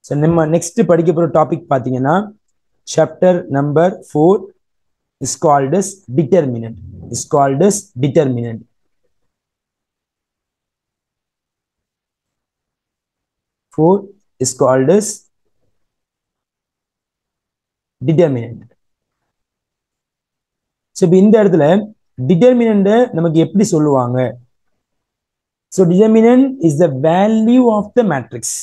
So நம்ம next படிக்க போகிற டாபிக் பார்த்தீங்கன்னா chapter number 4 is called as determinant. Is called as determinant. Four is called as determinant. So இப்போ இந்த இடத்துல டிட்டர்மினண்ட நமக்கு எப்படி சொல்லுவாங்க? So determinant is the value of the matrix.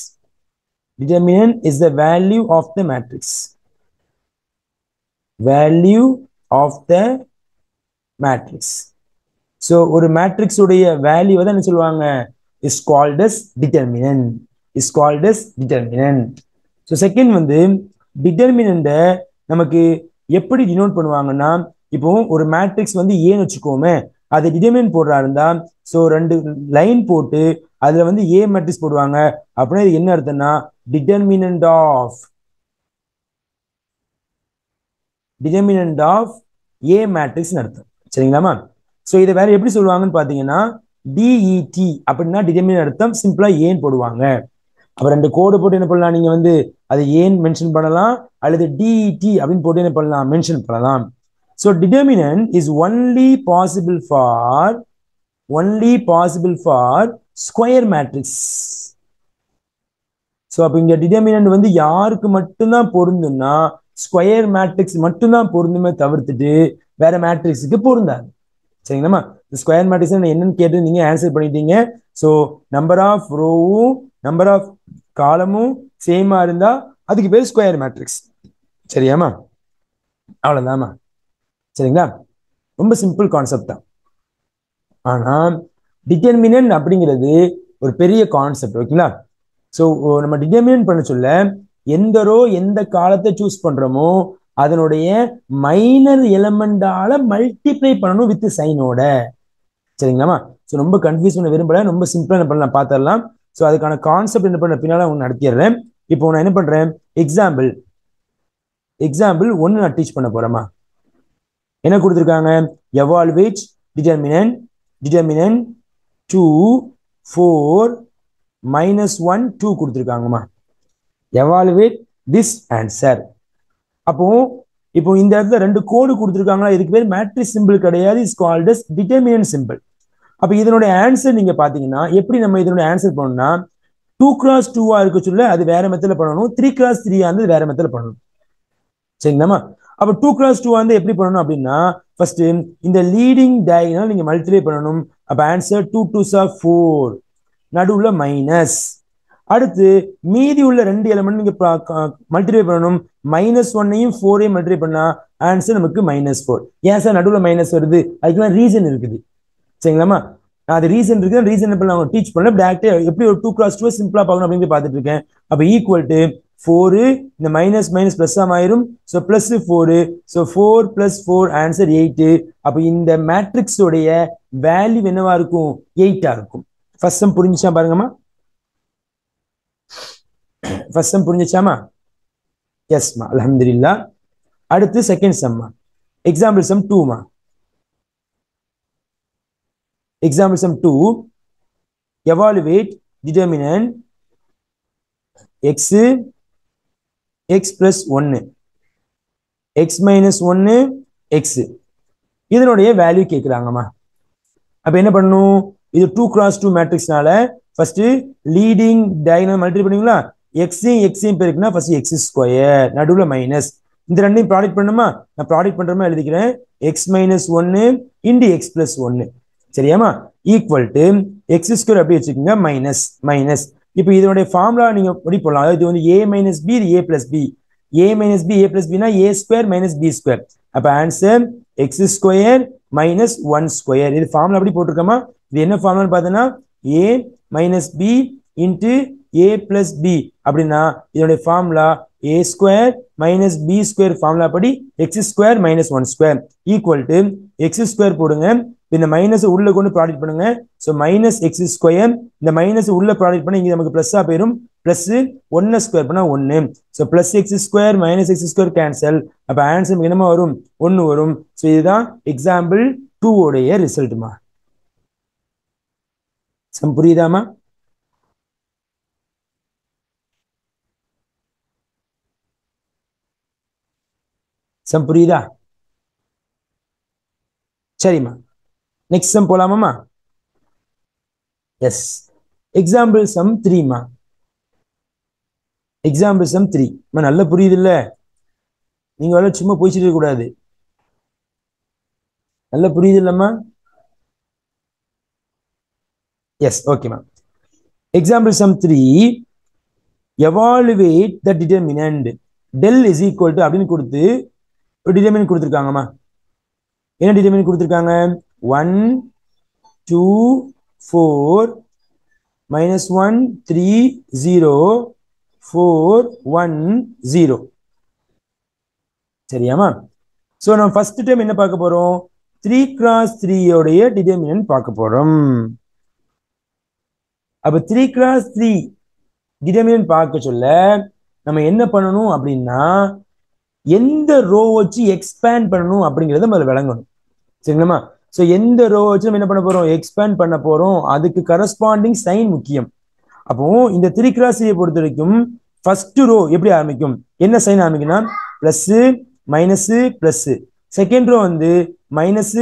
Determinant is the value of the matrix. Value of the matrix. So ஒரு matrix உடைய value தான் என்ன சொல்லுவாங்க? Is called as determinant. Is called as determinant. So second வந்து டிட்டர்மினண்ட நமக்கு எப்படி denote பண்ணுவாங்கன்னா, இப்போ ஒரு மேட்ரிக்ஸ் வந்து ஏன்னு வச்சுக்கோமே, அதை டிட்டர்மினன்ட் போடுறா இருந்தா ஸோ 2 லைன் போட்டு அதுல வந்து ஏ மேட்ரிக்ஸ் போடுவாங்க. அப்படின்னா இது என்ன அர்த்தம்னா டிட்டர்மினன்ட் ஆஃப் ஏ மேட்ரிக்ஸ் அர்த்தம். சரிங்களாமா? ஸோ இதை வேற எப்படி சொல்லுவாங்கன்னு பாத்தீங்கன்னா டிஇடி அப்படின்னா டிட்டர்மினன்ட் அர்த்தம் சிம்பிளா ஏன் போடுவாங்க. அப்ப 2 கோடு போட்டு என்ன பண்ணலாம், நீங்க வந்து அதை ஏன் மென்ஷன் பண்ணலாம், அல்லது டிஇடி அப்படின்னு போட்டு என்ன பண்ணலாம், மென்ஷன் பண்ணலாம். So determinant is only possible for square matrix. So அப்போ இங்க டிட்டர்மினன்ட் வந்து யாருக்கு மட்டும்தான் பொருந்தும்னா ஸ்கொயர் மேட்ரிக்ஸ் மட்டும்தான் பொருந்துமே தவிர்த்துட்டு வேற மேட்ரிக்ஸுக்கு பொருந்தாது. சரிங்களா? ஸ்கொயர் மேட்ரிக்ஸ் என்னன்னு கேட்டு நீங்க ஆன்சர் பண்ணிட்டீங்க. ஸோ நம்பர் ஆஃப் ரோவும் நம்பர் ஆஃப் காலமும் சேமா இருந்தா அதுக்கு பேர் ஸ்கொயர் மேட்ரிக்ஸ். சரியாமா? அவ்வளவுதாமா. சரிங்களா? ரொம்ப சிம்பிள் கான்செப்ட் தான். ஆனா டிட்டர்மினன்ட் அப்படிங்கிறது ஒரு பெரிய கான்செப்ட். ஓகேங்களா? ஸோ நம்ம டிட்டர்மினன்ட் பண்ண சொல்ல எந்த ரோ எந்த காலத்தை சூஸ் பண்றோமோ அதனுடைய மைனர் எலமெண்டால மல்டிப்ளை பண்ணணும் வித் சைனோட. சரிங்களாமா? ஸோ ரொம்ப கன்ஃபியூஸ் பண்ண விரும்பல, ரொம்ப சிம்பிளா என்ன பண்ணலாம் பார்த்துடலாம். ஸோ அதுக்கான கான்செப்ட் என்ன பண்ண பின்னால அவங்க நடத்திடுறேன். இப்போ நான் என்ன பண்றேன், எக்ஸாம்பிள் 1 நான் டீச் பண்ண போறேமா. என்ன கொடுத்துருக்காங்க? எவால்வேட் டிட்டர்மினன்ட் 2 4 -1 2 கொடுத்துருக்காங்கம்மா. Evaluate this answer. இப்போ இந்த இடத்துல 2 கோடு கொடுத்துருக்காங்களா, இதுக்கு பேர் மேட்ரிக்ஸ் சிம்பிள் கிடையாது, is called as determinant symbol. அப்ப இதனுடைய ஆன்சர் நீங்க பாத்தீங்கன்னா எப்படி நம்ம இதனுடைய ஆன்சர் பண்ணணும்னா 2x2 இருக்க சொல்ல அது வேற மெத்தட்ல பண்ணணும், 3x3 வந்து வேற மெத்தட்ல பண்ணணும். சரிங்களா? அப்ப 2x2 வந்து எப்படி பண்ணணும் அப்படின்னா ஃபர்ஸ்ட் இந்த லீடிங் டயகனல் நீங்க மல்டிப்ளை பண்ணணும். அப்ப ஆன்சர் 2 2s are 4, நடுவுல மைனஸ். அடுத்து மீதி உள்ள 2 எலிமெண்ட் நீங்க மல்டிப்ளை பண்ணணும். -1 4 மல்டிப்ளை பண்ணா ஆன்சர் நமக்கு -4. ஏன் சார் நடுவுல மைனஸ் வருது? அதுக்கெல்லாம் ரீசன் இருக்குது. சரிங்களாமா? அது ரீசன் இருக்கு, ரீசன் அவங்க டீச் பண்ணல, டேரக்டா எப்படி ஒரு 2x2 சிம்பிளா பார்க்கணும் அப்படின்னு பார்த்துட்டு இருக்கேன். அப்ப ஈக்குவல் டு 4 இந்த மைனஸ் மைனஸ் பிளஸ் ஆயிரும். So plus 4, so 4 + 4 answer 8. அப்ப இந்த மேட்ரிக்ஸ் உடைய வேல்யூ என்னவா இருக்கும்? 8 இருக்கும். ஃபர்ஸ்ட் சம் புரிஞ்சுச்சா பாருங்கம்மா. First sum புரிஞ்சுச்சாமா? எஸ்மா, அல்ஹம்துலில்லாஹ். அடுத்து செகண்ட் சம்மா, example some 2மா. Example sum 2, evaluate determinant x plus 1 x minus 1 x இதனுடைய வேல்யூ கேட்குறாங்கம்மா. அப்ப என்ன பண்ணணும், இது 2x2 மேட்ரிக்ஸ்னால ஃபர்ஸ்ட் லீடிங் டயகனல் மல்டிப்ளை பண்ணுவீங்களா, எக்ஸையும் பெருக்குனா ஃபர்ஸ்ட் எக்ஸ் ஸ்கொயர், நடுவுல மைனஸ். இந்த ரெண்டையும் ப்ராடக்ட் பண்ணுமா, நான் ப்ராடக்ட் பண்றமா எழுதிக்கிறேன். x minus 1 into x plus 1. சரியாமா? ஈக்குவல் டு எக்ஸ் ஸ்கொயர் அப்படி வச்சுக்கோங்க, மைனஸ். இப்போ இதனுடைய ஃபார்முலா நீங்க எப்படி போடலாம், அதாவது இது வந்து a minus b இது a plus b, a minus b a plus b னா a square minus b square. அப்ப answer x square minus 1 square. இது ஃபார்முலா அப்படி போட்டிருக்கோமா. இது என்ன ஃபார்முலான்னு பார்த்தோன்னா a minus b into a plus b அப்படின்னா இதனுடைய formula a square minus b square formula படி x square minus 1 square equal to x square போடுங்க, இந்த மைனஸ் உள்ள கொண்டு ப்ராடக்ட் பண்ணுங்க. ஸோ மைனஸ் எக்ஸ் ஸ்கொயர், இந்த மைனஸ் உள்ள ப்ராடக்ட் பண்ணி இங்க நமக்கு பிளஸ்ஸா போயிடும், பிளஸ் 1 ஸ்கொயர் பண்ணா 1. So plus X square minus x square cancel. அப்ப ஆன்சர் என்னமா வரும்? 1 வரும். ஸோ இதுதான் எக்ஸாம்பிள் 2 உடைய ரிசல்ட்மா. சம் புரியுதாமா? சம் புரியுதா? சரிம்மா, நெக்ஸ்ட் சம் போலாமாம்மா? எஸ், எக்ஸாம்பிள் சம் 3மா. எக்ஸாம்பிள் சம் 3 நல்லா புரியுது இல்ல? நீங்க வேலை சும்மா போயிச்சிட்டு இருக்க கூடாது. நல்லா புரியுது இல்லம்மா? எஸ், ஓகேமா. Example sum 3, evaluate the determinant del is equal to அப்படின்னு கொடுத்து ஒரு டிட்டர்மினன்ட் கொடுத்துருக்காங்கம்மா. என்ன டிட்டர்மினன்ட் கொடுத்துருக்காங்க? 1 2 4 -1 3 0 4 1 0. சரியாமா? சோ நம்ம ஃபர்ஸ்ட் டைம் என்ன பார்க்க போறோம்? 3 cross 3 உடைய டிட்டர்மினன்ட் பார்க்க போறோம். அப்ப 3 cross 3 டிட்டர்மினன்ட் பார்க்க சொல்ல நம்ம என்ன பண்ணணும் அப்படின்னா, எந்த ரோ வச்சு எக்ஸ்பேண்ட் பண்ணணும் அப்படிங்கறத முதல்ல விளங்கணும். சரிங்களா? சோ எந்த ரோ வச்சு நம்ம என்ன பண்ண போறோம்? எக்ஸ்பேண்ட் பண்ண போறோம். அதுக்கு கரஸ்பாண்டிங் சைன் முக்கியம். அப்போ இந்த 3 cross 3 பொறுத்த வரைக்கும் ஃபர்ஸ்ட் ரோ எப்படி ஆரம்பிக்கும்? என்ன சைன் ஆரம்பிக்கும்னா plus minus plus. Second row வந்து minus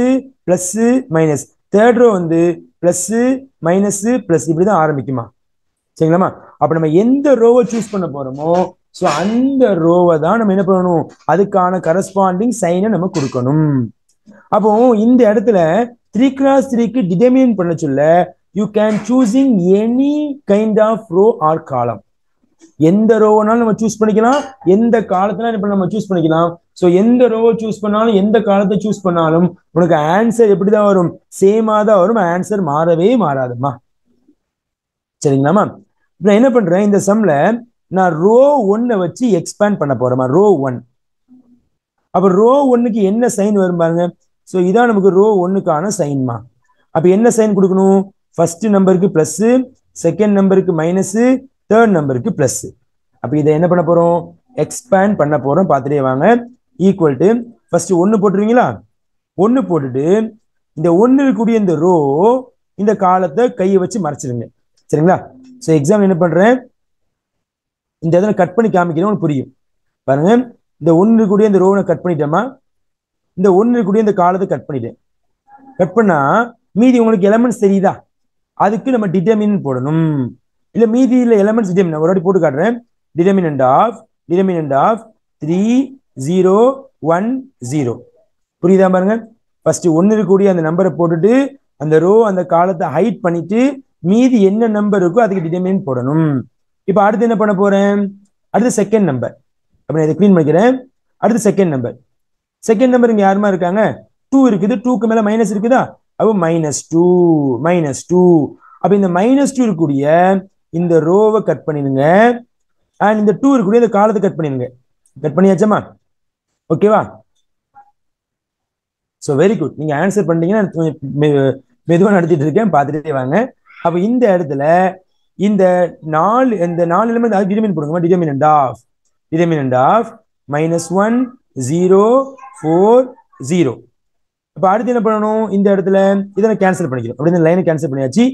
plus minus. Third row வந்து பிளஸ் மைனஸ் பிளஸ். இப்படிதான் ஆரம்பிக்குமா? சரிங்களாமா? அப்ப நம்ம எந்த ரோவை சூஸ் பண்ண போறோமோ சோ அந்த ரோவை தான் நம்ம என்ன பண்ணணும்? அதுக்கான கரஸ்பாண்டிங் சைனை நம்ம கொடுக்கணும். அப்போ இந்த இடத்துல 3 cross 3க்கு டிட்டர்மினன்ட் பண்ண சொல்ல you can choosing any kind of row or column. எந்த ரோனாலும் நம்ம சூஸ் பண்ணிக்கலாம், எந்த காலத்துல நம்ம சூஸ் பண்ணிக்கலாம். சோ எந்த ரோவை சூஸ் பண்ணாலும் எந்த காலத்தை சூஸ் பண்ணாலும் உனக்கு ஆன்சர் எப்படிதான் வரும்? சேமா தான் வரும். ஆன்சர் மாறவே மாறாதுமா. சரிங்களாமா? நான் என்ன பண்றேன், இந்த சம்ல நான் ரோ 1 வச்சு எக்ஸ்பேண்ட் பண்ண போறேன். ரோ 1. அப்ப ரோ 1க்கு என்ன சைன் வரும் பாருங்க. சோ இதான் நமக்கு ரோ 1க்கான சைன்மா. அப்ப என்ன சைன் கொடுக்கணும்? ஃபர்ஸ்ட் நம்பருக்கு பிளஸ், செகண்ட் நம்பருக்கு மைனஸ், தேர்ட் நம்பருக்கு பிளஸ். அப்ப இதை என்ன பண்ண போறோம்? எக்ஸ்பேண்ட் பண்ண போறோம். பார்த்துட்டே வாங்க. Equal to first 1 போட்டுருவீங்களா? 1 போட்டுட்டு இந்த 1 இருக்கக்கூடிய இந்த ரோ இந்த காலத்தை கையை வச்சு மறைச்சிருங்க. சரிங்களா? சோ எக்ஸாம்பிள் என்ன பண்றேன், இந்த இடத்துல கட் பண்ணி காமிக்கிறேன், புரியும் பாருங்க. இந்த 1 இருக்கக்கூடிய இந்த ரோவை கட் பண்ணிட்டோமா, இந்த 1 இருக்கக்கூடிய இந்த காலத்தை கட் பண்ணிட்டேன். கட் பண்ணா மீதி உங்களுக்கு எலமெண்ட்ஸ் தெரியுதா? அதுக்கு நம்ம டிட்டர்மினன்ட் போடணும். இல்ல மீதி இல்ல எலமெண்ட்ஸ் டிட்டர்மினன்ட் ஒரு வாட்டி போட்டு காட்டுறேன். Determinant of 3 0 1 0. புரியுதா பாருங்க? ஃபர்ஸ்ட் 1 இருக்கக்கூடிய அந்த நம்பரை போட்டுட்டு அந்த ரோ அந்த காலத்தை ஹைட் பண்ணிட்டு மீதி என்ன நம்பர் இருக்கோ அதுக்கு டிட்டர்மினன்ட் போடணும். இப்ப அடுத்து என்ன பண்ண போறேன்? அடுத்து செகண்ட் நம்பர். அப்ப நான் இதை கிளீன் பண்ணிக்கிறேன். அடுத்து செகண்ட் நம்பர். செகண்ட் நம்பர் இங்க யாருமா இருக்காங்க? 2 இருக்குது. 2க்கு மேல மைனஸ் இருக்குதா? அப்போ -2. அப்ப இந்த -2 இருக்கக்கூடிய இந்த ரோவை கட் பண்ணிடுங்க. அண்ட் இந்த 2 இருக்கக்கூடிய இந்த காலத்தை கட் பண்ணிடுங்க. கட் பண்ணியாச்சமா? ஓகேவா? So very good. நீங்க ஆன்சர் பண்ணிட்டீங்கன்னா மெதுவா நடத்திட்டு இருக்கேன், பார்த்துட்டே வாங்க. அப்ப இந்த இடத்துல இந்த 4 எலிமெண்ட் அது டிட்டர்மினன்ட் போடுங்க. Determinant of -1 0 4 0. அப்ப அடுத்து என்ன பண்ணணும்? இந்த இடத்துல இதை கேன்சல் பண்ணிக்கிறோம். அப்படி இந்த லைனை கேன்சல் பண்ணியாச்சு.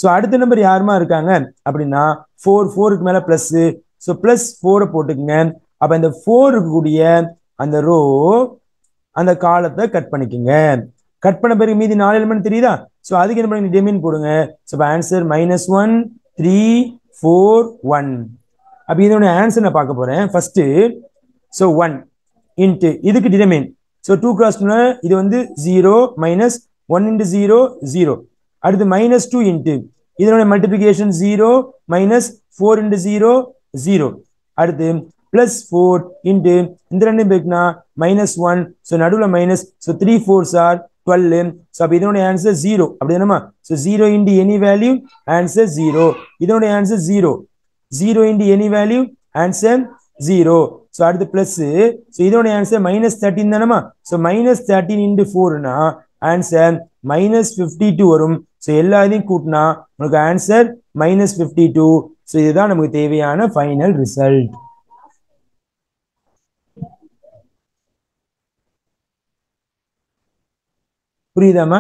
சோ அடுத்த நம்பர் யாருமா இருக்காங்க அப்படின்னா 4க்கு மேல பிளஸ். சோ +4 போட்டுக்குங்க. அப்ப இந்த 4 இருக்கக்கூடிய அந்த ரோ அந்த காலத்தை கட் பண்ணிக்கோங்க. கட் பண்ண பிறகு மீதி 4 எலிமெண்ட் தெரியுதா? சோ அதுக்கு என்ன பண்ணுங்க? டிட்டர்மினன்ட் போடுங்க. So answer -1 3 4 1. அப்ப இதோட ஆன்சர் நான் பார்க்க போறேன். ஃபர்ஸ்ட் சோ 1 இன்டு இதுக்கு டிட்டர்மினன்ட். சோ 2 cross 2 இது வந்து 0 -1 into 0 0. அடுத்து -2 இன்டு இதனோட மல்டிபிளிகேஷன் 0 -4 into 0 0. அடுத்து +4 இன்டு இந்த ரெண்டும் பேருக்குனா -1. சோ நடுவுல minus. So 3 4s are 12. So அப்ப இதனோட ஆன்சர் 0. அப்படிதானமா? So 0 into any value answer 0. இதனோட answer 0. 0 into any value answer 0. So அடுத்து பிளஸ். சோ இதோட ஆன்சர் -13 தானமா? சோ -13 into 4னா ஆன்சர் -52 வரும். சோ எல்லாத்தையும் கூட்டினா உங்களுக்கு ஆன்சர் -52. சோ இதுதான் நமக்கு தேவையான ஃபைனல் ரிசல்ட். புரியுதாமா?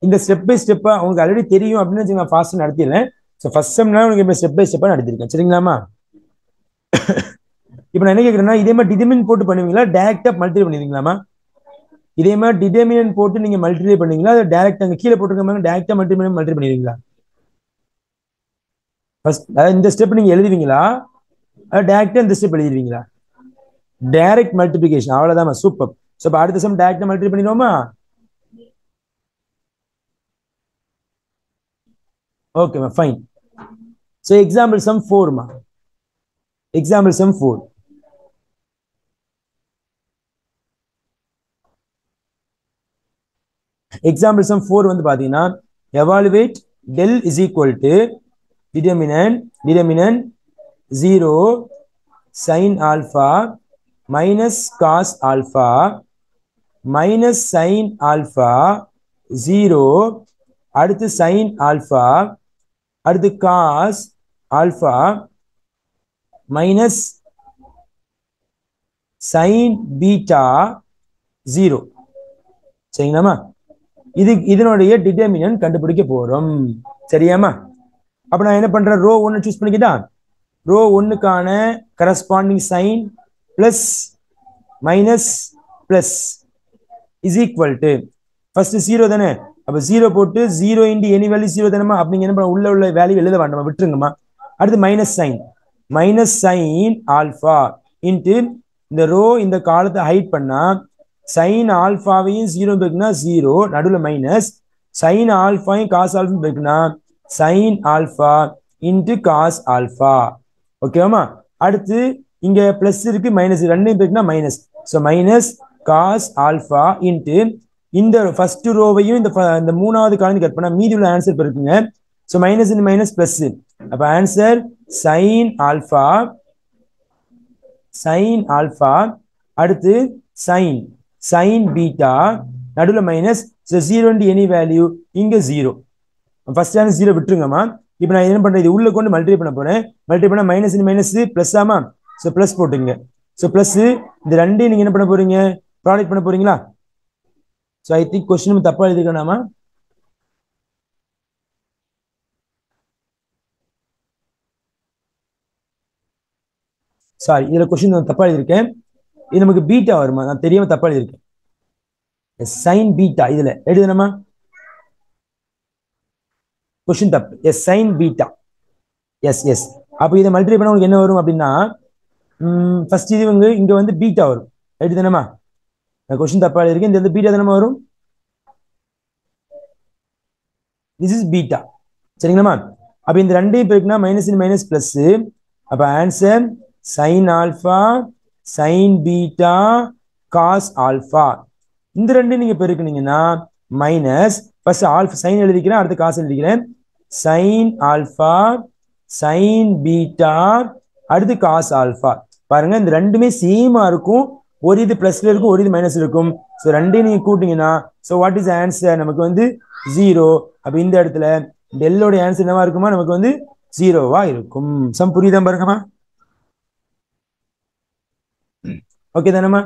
இந்த ஸ்டெப் பை ஸ்டெப்பா உங்களுக்கு ஆல்ரெடி தெரியும் அப்படின்னு நான் ஃபாஸ்ட் நடத்திடுறேன். ஸோ ஃபர்ஸ்ட் செம்னா உங்களுக்கு இப்போ ஸ்டெப் பை ஸ்டெப்பா நடத்திருக்கேன். சரிங்களாமா? இப்போ நான் என்ன கேட்குறேன்னா இதே மாதிரி டிடர்மினன்ட் போட்டு பண்ணுவீங்களா டைரக்டா மல்டிப்ளை பண்ணுவீங்களாமா இதே மாதிரி டிடர்மினன்ட் போட்டு நீங்க மல்டிப்ளை பண்ணுவீங்களா அதை டைரக்டா அங்க கீழே போட்டுருக்க மாதிரி டைரக்டா மல்டிப்ளை பண்ணுவீங்களா ஃபர்ஸ்ட் இந்த ஸ்டெப் நீங்க எழுதுவீங்களா டைரக்டா இந்த ஸ்டெப் எழுதிடுவீங்களா டைரக்ட் மல்டிப்ளிகேஷன் அவ்வளவுதான் சூப்பர் ஸோ அடுத்த சம் டைரக்டா மல்டிப்ளை பண்ணிடுவோமா ஓகேமா ஃபைன் ஸோ எக்ஸாம்பிள் சம் 4மா example sum 4 example sum 4 வந்து பாத்தீங்கன்னா evaluate del is equal to determinant 0 sin alpha minus cos alpha minus sin alpha 0 அடுத்து sin alpha அடுத்து cos alpha minus sin beta 0 சரிங்களாமா இதனுடைய determinant கண்டுபிடிக்க போறோம் சரியாமா அப்ப நான் என்ன பண்றேன் ரோ 1 சூஸ் பண்ணிக்கிட்டா ரோ 1க்கான corresponding sign plus minus plus is equal to first 0 தானே அப்ப 0 போட்டு 0 இன்டு எனி வேல்யூ 0 தானேமா அப்ப நீங்க என்ன உள்ள வேல்யூ எழுத வேண்டாமா விட்டுருங்கம்மா அடுத்து மைனஸ் சைன் ஆல்பா இன்டு இந்த ரோ இந்த காலத்தை ஹைட் பண்ணா சைன் ஆல்பாவையும் 0 இருக்குன்னா 0 நடுவில் மைனஸ் சைன் ஆல்பாவையும் காஸ் ஆல்பா இருக்குன்னா sine alpha into cos alpha ஓகேவாமா அடுத்து இங்க பிளஸ் இருக்கு மைனஸ் ரெண்டையும் இருக்குன்னா minus so minus cos alpha into இந்த ஃபர்ஸ்ட் ரோவையும் இந்த மூணாவது காலம் கட் பண்ணா மீதி உள்ள ஆன்சர் இருக்குங்க so minus in minus plus அப்ப ஆன்சர் சைன் ஆல்பா அடுத்து sin beta நடுவில் minus so 0 into any value இங்க 0 ஃபர்ஸ்ட் ஆன்சர் 0 விட்டுருங்கம்மா இப்போ நான் என்ன பண்றேன் இது உள்ள கொண்டு மல்டிப்ளை பண்ண போறேன் மல்டிப்ளை பண்ணா மைனஸ் இன் மைனஸ் பிளஸ் ஆமா ஸோ பிளஸ் போட்டுங்க ஸோ பிளஸ் இந்த ரெண்டையும் நீங்க என்ன பண்ண போறீங்க ப்ராடக்ட் பண்ண போறீங்களா ஸோ ஐ திங்க் கொஸ்டின் தப்பா எழுதிக்கலாமா சாரி இதுல கொஸ்டின் தப்பா எழுதிருக்கேன் இது நமக்கு பீட்டா வருமா நான் தெரியாம தப்பா எழுதிருக்கேன் சைன் பீட்டா இதுல எழுதுனமா கொஸ்டின் தப்பு எஸ் சைன் பீட்டா எஸ் அப்ப இதை மல்டிப்ளை பண்ண உங்களுக்கு என்ன வரும் அப்படின்னா ஃபர்ஸ்ட் இது இங்க வந்து பீட்டா வரும் எழுதுனமா கொஸ்டின் தப்பா எழுதிருக்கேன் இந்த பீட்டா தானமா வரும் திஸ் இஸ் பீட்டா சரிங்களா அப்ப இந்த ரெண்டையும் பெருக்குனா மைனஸ் இன் மைனஸ் பிளஸ் அப்ப answer sin alpha sin beta cos alpha இந்த ரெண்டையும் நீங்க பெருக்குனீங்கன்னா மைனஸ் ஃபர்ஸ்ட் ஆல்பா சைன் எழுதிக்கிறேன் அடுத்து காஸ் எழுதிக்கிறேன் sin alpha sin beta அடுத்து cos alpha பாருங்க இந்த ரெண்டுமே சேமா இருக்கும் ஒரு இது பிளஸ்ல இருக்கும் ஒரு இது மைனஸ் இருக்கும் ஸோ ரெண்டையும் நீங்க கூட்டிங்கன்னா ஸோ வாட் இஸ் ஆன்சர் நமக்கு வந்து 0 அப்ப இந்த இடத்துல டெல்லோட ஆன்சர் என்னவா இருக்குமா நமக்கு வந்து 0வா இருக்கும் சம் புரியுதா பாருங்கம்மா ஓகே தானேம்மா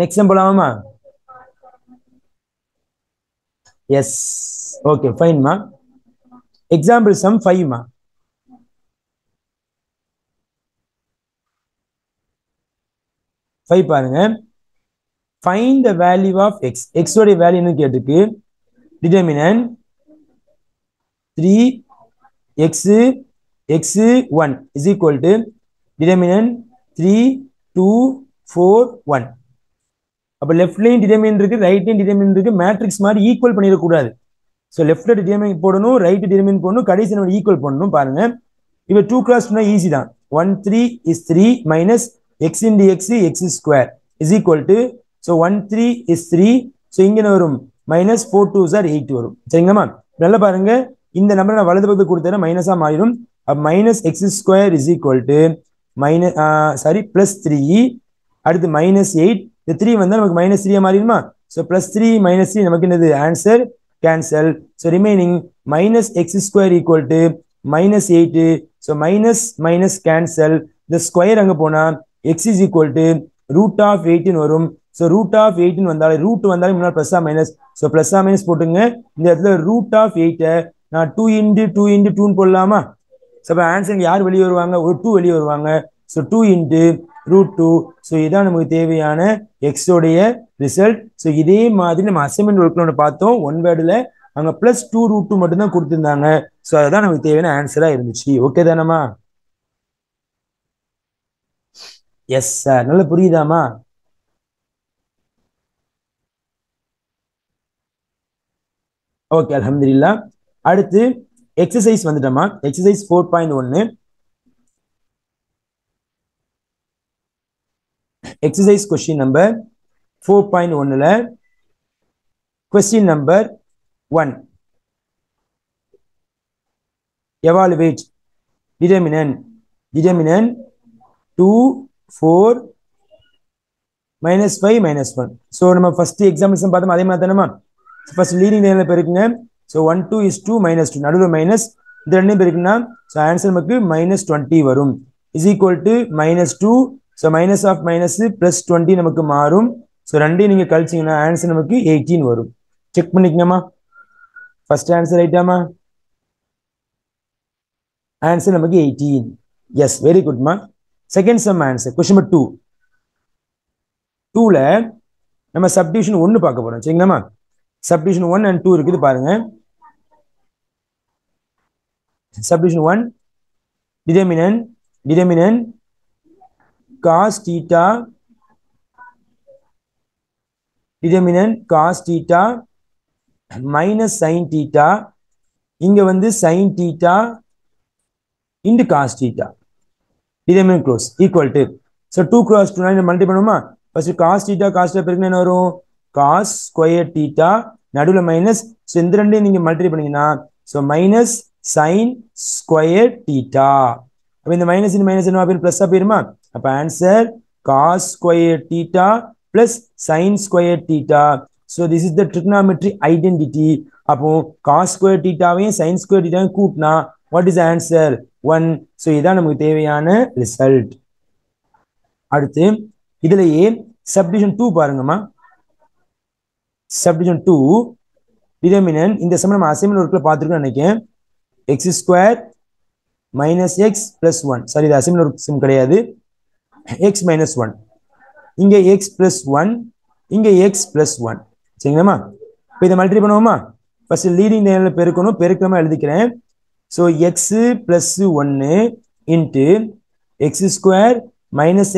நெக்ஸ்ட் சம் போலாமா எஸ் ஓகே ஃபைன்மா எக்ஸாம்பிள் சம் 5மா பாருங்க find the value of x x உடைய வேல்யூ என்ன கேட்டிருக்கு determinant 3x x1 is equal to determinant 3 2 4 1 அப்ப லெஃப்ட் லைன் டிட்டர்மினன்ட் இருக்கு ரைட் லைன் டிட்டர்மினன்ட் இருக்கு மேட்ரிக்ஸ் மாதிரி ஈக்குவல் பண்ணிட கூடாது சோ லெஃப்ட்ல டிட்டர்மினன்ட் போடணும் ரைட் டிட்டர்மினன்ட் போடணும் கடைசி நம்ம ஈக்குவல் பண்ணனும் பாருங்க இப்போ 2 cross 2 ஈஸி தான் 1 3 is 3 minus x into x x square is equal to so 1 3 is 3 so இங்க என்ன வரும் minus 4 2s are 8 வரும் சரிங்களா நல்லா பாருங்க இந்த நம்பரை நான் வலது பக்கத்துக்கு கொடுத்தேன்னா மைனஸா மாறிடும் அப்ப minus x square is equal to minus plus 3 அடுத்து minus 8 இந்த 3 வந்தா நமக்கு minus 3 மாறிடுமா so plus 3 minus 3 நமக்கு என்னது answer cancel so remaining minus x square equal to minus 8 so minus minus cancel the square அங்க போனா x is equal to root of 18 வரும் so root of 18 வந்தாலே root வந்தாலே முன்னாடி plus or minus so plus or minus போட்டுங்க இந்த இடத்துல root of 8 நான் 2 into 2 into 2 ன்னு போடலாமா ஸோ அப்போ ஆன்சர் யார் வெளியே வருவாங்க, ஒரு 2 வெளியே வருவாங்க. So 2 into √2. ஸோ இதான் நமக்கு தேவையான எக்ஸோடைய ரிசல்ட். ஸோ இதே மாதிரி நம்ம அசைன்மெண்ட் ஒர்க்ல ஒன்று பார்த்தோம், ஒன் வேர்டில் அங்கே +2√2 மட்டும்தான் கொடுத்துருந்தாங்க. ஸோ அதுதான் நமக்கு தேவையான ஆன்சராக இருந்துச்சு. ஓகே தானம்மா? எஸ் சார், நல்லா புரியுதாமா? ஓகே, அல்ஹம்துலில்லாஹ். அடுத்து எக்ஸசைஸ் வந்துட்டோமா. எக்ஸசைஸ் 4.1. எக்ஸசைஸ் கொஸ்டின் நம்பர் 4.1ல question number 1, evaluate determinant 2, 4, -5, -1. So நம்ம ஃபர்ஸ்ட் எக்ஸாம்பிள்ஸ் பார்த்தோம், அதே மாதிரி தானேமா. ஃபர்ஸ்ட் லீடிங் லைன்ல பெருக்குங்க. ஸோ 1, 2 is 2, -2 நடுவில் மைனஸ், இது ரெண்டும் பெருக்குன்னா ஸோ ஆன்சர் நமக்கு -20 வரும். Is equal to -2. So minus of minus +20 நமக்கு மாறும். ஸோ ரெண்டையும் நீங்க கழிச்சிங்கன்னா ஆன்சர் நமக்கு 18 வரும். செக் பண்ணிக்கங்கம்மா. ஃபர்ஸ்ட் ஆன்சர் ரைட்டாமா? ஆன்சர் நமக்கு 18. எஸ், வெரி குட்மா. Second sum answer question number 2. 2ல நம்ம சப்டிவிஷன் 1 பார்க்க போறோம். சரிங்களாமா? சப்டிவிஷன் 1 and 2 இருக்குது பாருங்க. Subdivision 1, determinant cos theta minus sin theta. இங்க வந்து sin theta into cos theta. Determinant close equal to. So 2 cross 2 multi பண்ணுவோமா. ஃபர்ஸ்ட் cos theta பெருக்குனா என்ன வரும், cos ஸ்கொயர் theta நடுவில் மைனஸ். ஸோ இந்த ரெண்டையும் நீங்க மல்டி பண்ணீங்கன்னா so minus sin square theta. அப்போ இந்த மைனஸ் என்ன பிளஸ்ஸா போயிருமா. அப்போ answer cos square theta plus sin square theta. So this is the trigonometry identity. அப்போ cos ஸ்கொயர் thetaவையும் sin ஸ்கொயர் thetaவையும் கூட்டினா வாட் இஸ் ஆன்சர் 1. ஸோ இதான் நமக்கு தேவையான ரிசல்ட். அடுத்து இதுலயே சப்டிவிஷன் 2 பாருங்கம்மா. சப்டிவிஷன் 2 டிட்டர்மினன்ட் இந்த சமயம் நம்ம அசைன்மெண்ட் ஒர்க்ல பார்த்துருக்கோம் நினைக்கிறேன். x² - x + 1. சாரி, இது அசைன்மெண்ட் ஒர்க் சம் கிடையாது. x - 1, இங்க x + 1, இங்க x + 1. சரிங்களாமா? இப்போ இதை மல்டிப்ளை பண்ணுவோமா. ஃபர்ஸ்ட் லீடிங் லைன்ல பெருக்கணும், பெருக்கமா எழுதிக்கிறேன். So x + 1 into x² -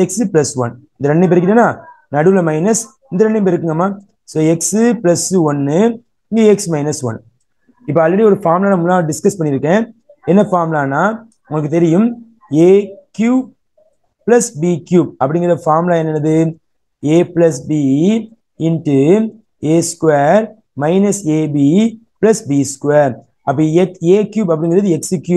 x + 1. இந்த ரெண்டையும் பெருக்கிட்டேன்னா நடுவில் மைனஸ், இந்த ரெண்டையும் பெருக்குங்கம்மா. ஸோ x + 1, இங்கே x - 1. இப்போ ஆல்ரெடி ஒரு ஃபார்முலா நான் முன்னாடி டிஸ்கஸ் பண்ணியிருக்கேன். என்ன ஃபார்முலானா உங்களுக்கு தெரியும், a³ + b³ அப்படிங்கிற ஃபார்முலா என்னது, a + b into a² - ab + b². அப்போ a³ அப்படிங்கிறது x³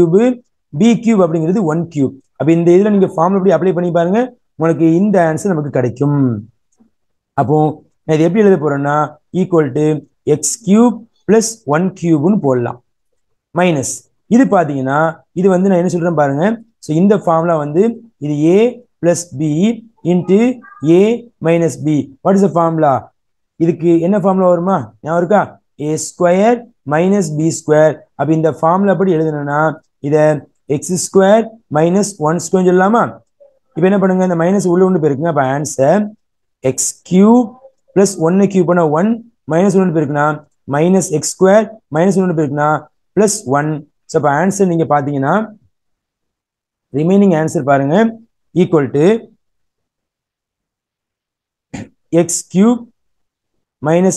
b³ அப்படிங்கிறது 1³. அப்போ இந்த இதில் நீங்க ஃபார்முலா எப்படி அப்ளை பண்ணி பாருங்க, உங்களுக்கு இந்த ஆன்சர் நமக்கு கிடைக்கும். அப்போ நான் இது எப்படி எழுத போறேன்னா ஈக்குவல் டு x³ + 1³ போடலாம். மைனஸ் இது பாத்தீங்கன்னா இது வந்து நான் என்ன சொல்றேன் பாருங்க. ஸோ இந்த ஃபார்முலா வந்து இது a + b into a - b. What is the formula? இதுக்கு என்ன ஃபார்முலா வருமா, ஞாபகம் இருக்கா? a² - b². அப்ப இந்த ஃபார்முலா படி எழுதணும்னா இதை x² - 1² சொல்லலாமா. இப்போ என்ன பண்ணுங்க, இந்த மைனஸ் உள்ள ஒன்று போயிருக்குங்க. அப்போ ஆன்சர் x³ + 1³ பண்ண 1 -1 போயிருக்குன்னா -x² - 1 போயிருக்குன்னா +1. ஸோ அப்போ ஆன்சர் நீங்க பாத்தீங்கன்னா ரிமைனிங் ஆன்சர் பாருங்க equal to x³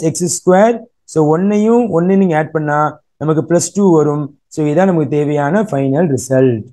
- x². So 1ஐயும் 1 நீங்க ஆட் பண்ணா நமக்கு +2 வரும். ஸோ இதான் நமக்கு தேவையான ஃபைனல் ரிசல்ட்.